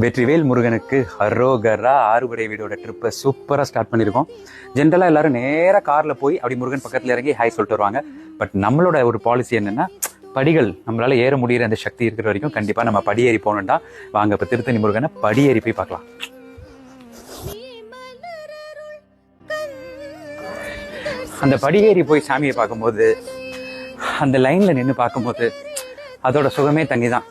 வெற்றிவேல் முருகனுக்கு அரோகரா ஆறுபடை வீடோட ட்ரிப்பை சூப்பராக ஸ்டார்ட் பண்ணியிருக்கோம். ஜென்ரலாக எல்லாரும் நேராக காரில் போய் அப்படி முருகன் பக்கத்தில் இறங்கி ஹாய் சொல்லிட்டு வருவாங்க. பட் நம்மளோட ஒரு பாலிசி என்னென்னா, படிகள் நம்மளால ஏற முடிகிற அந்த சக்தி இருக்கிற வரைக்கும் கண்டிப்பாக நம்ம படியேறி போகணும்டா. வாங்க இப்போ திருத்தணி முருகனை படியேறி போய் பார்க்கலாம். அந்த படியேறி போய் சாமியை பார்க்கும்போது, அந்த லைனில் நின்று பார்க்கும்போது அதோட சுகமே தண்ணி தான்.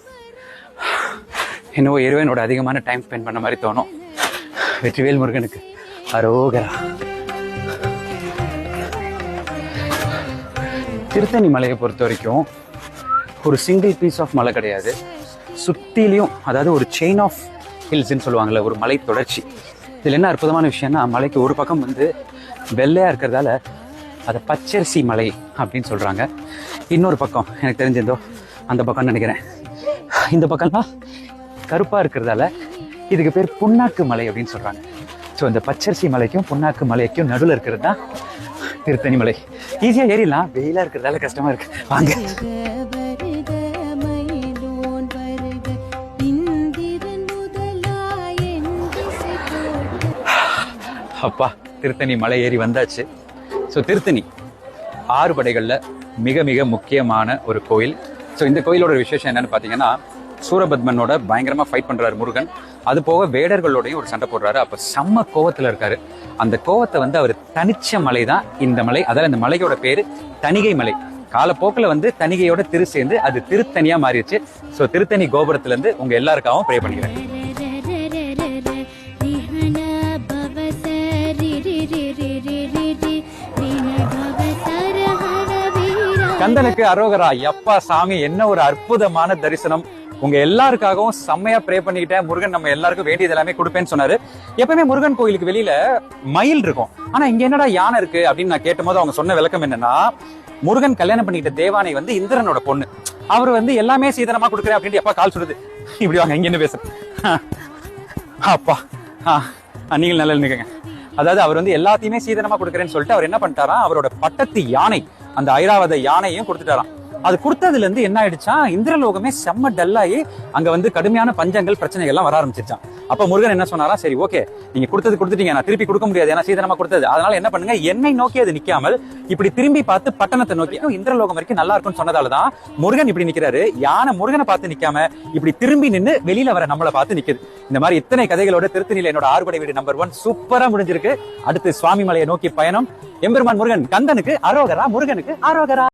இன்னும் இறைவனோட அதிகமான டைம் ஸ்பெண்ட் பண்ண மாதிரி தோணும். வெற்றிவேல் முருகனுக்கு அரோகரா. திருத்தணி மலையை பொறுத்த வரைக்கும் ஒரு சிங்கிள் பீஸ் ஆஃப் மலை கிடையாது. சுற்றிலையும், அதாவது ஒரு செயின் ஆஃப் ஹில்ஸ்ன்னு சொல்லுவாங்கள்ல, ஒரு மலை தொடர்ச்சி. இதில் என்ன அற்புதமான விஷயம்னா, மலைக்கு ஒரு பக்கம் வெள்ளையாக இருக்கிறதால அதை பச்சரிசி மலை அப்படின்னு சொல்கிறாங்க. இன்னொரு பக்கம் எனக்கு தெரிஞ்சிருந்தோ அந்த பக்கம்னு நினைக்கிறேன். இந்த பக்கம்னா கருப்பாக இருக்கிறதால இதுக்கு பேர் புண்ணாக்கு மலை அப்படின்னு சொல்கிறாங்க. ஸோ இந்த பச்சரிசி மலைக்கும் புண்ணாக்கு மலைக்கும் நடுவில் இருக்கிறது தான் திருத்தணி மலை. ஈஸியாக ஏறிடலாம், வெயிலாக இருக்கிறதால கஷ்டமாக இருக்கு. வாங்க. அப்பா, திருத்தணி மலை ஏறி வந்தாச்சு. ஸோ திருத்தணி ஆறுபடைகளில் மிக மிக முக்கியமான ஒரு கோயில். ஸோ இந்த கோயிலோட விசேஷம் என்னன்னு பார்த்தீங்கன்னா, சூரபத்மனோட பயங்கரமாக ஃபைட் பண்ணுறாரு முருகன். அது போக வேடர்களோடையும் ஒரு சண்டை போடுறாரு. அப்போ செம்ம கோவத்தில் இருக்காரு. அந்த கோவத்தை அவர் தனிச்ச மலை தான் இந்த மலை. அதாவது இந்த மலையோட பேர் தணிகை மலை. காலப்போக்கில் தணிகையோட திரு சேர்ந்து அது திருத்தணியாக மாறிடுச்சு. ஸோ திருத்தணி கோபுரத்துலேருந்து உங்கள் எல்லாருக்காகவும் ப்ரே பண்ணிக்கிறேன். கந்தனுக்கு அரோகரா. எப்பா சாமி, என்ன ஒரு அற்புதமான தரிசனம். உங்க எல்லாருக்காகவும் செம்மையா ப்ரே பண்ணிக்கிட்டேன். முருகன் நம்ம எல்லாருக்கும் வேண்டியது எல்லாமே கொடுப்பேன்னு சொன்னாரு. எப்பவுமே முருகன் கோயிலுக்கு வெளியில மயில் இருக்கும், ஆனா இங்க என்னடா யானை இருக்கு அப்படின்னு நான் கேட்டபோது அவங்க சொன்ன விளக்கம் என்னன்னா, முருகன் கல்யாணம் பண்ணிக்கிட்ட தேவானை இந்திரனோட பொண்ணு. அவர் எல்லாமே சீதனமா கொடுக்குறேன் அப்படின்னு எப்பா கால் சொல்லுது. இப்படி வாங்க, இங்க என்ன பேசுறது அப்பா. நீங்கள் நல்லா நினைக்கங்க. அதாவது அவர் எல்லாத்தையுமே சீதனமா கொடுக்குறேன்னு சொல்லிட்டு அவர் என்ன பண்ணிட்டாராம், அவரோட பட்டத்து யானை, அந்த ஐராவத யானையும் கொடுத்துட்டாராம். அது கொடுத்ததுல இருந்து என்ன ஆயிடுச்சா, இந்திரலோகமே செம்ம டல்லாயி அங்க கடுமையான பஞ்சங்கள் பிரச்சனைகள் எல்லாம் வர ஆரம்பிச்சிருச்சான். அப்ப முருகன் என்ன சொன்னாரா, சரி ஓகே, நீங்க கொடுத்துட்டீங்க, நான் திருப்பி கொடுக்க முடியாது, ஏன்னா சீதனமா கொடுத்தது. அதனால என்ன பண்ணுங்க, என்னை நோக்கி அது நிக்காமல் இப்படி திரும்பி பார்த்து பட்டணத்தை நோக்கி இந்திரலோகம் வரைக்கும் நல்லா இருக்கும்னு சொன்னதாலதான் முருகன் இப்படி நிக்கிறாரு. யானை முருகனை பார்த்து நிக்காம இப்படி திரும்பி நின்று வெளியில வர நம்மளை பார்த்து நிக்குது. இந்த மாதிரி இத்தனை கதைகளோட திருத்தணியில என்னோட ஆறுபடை வீடு நம்பர் 1 சூப்பரா முடிஞ்சிருக்கு. அடுத்து சுவாமி மலையை நோக்கி பயணம். எம்பெருமான் முருகன் கந்தனுக்கு அரோகரா, முருகனுக்கு அரோகரா.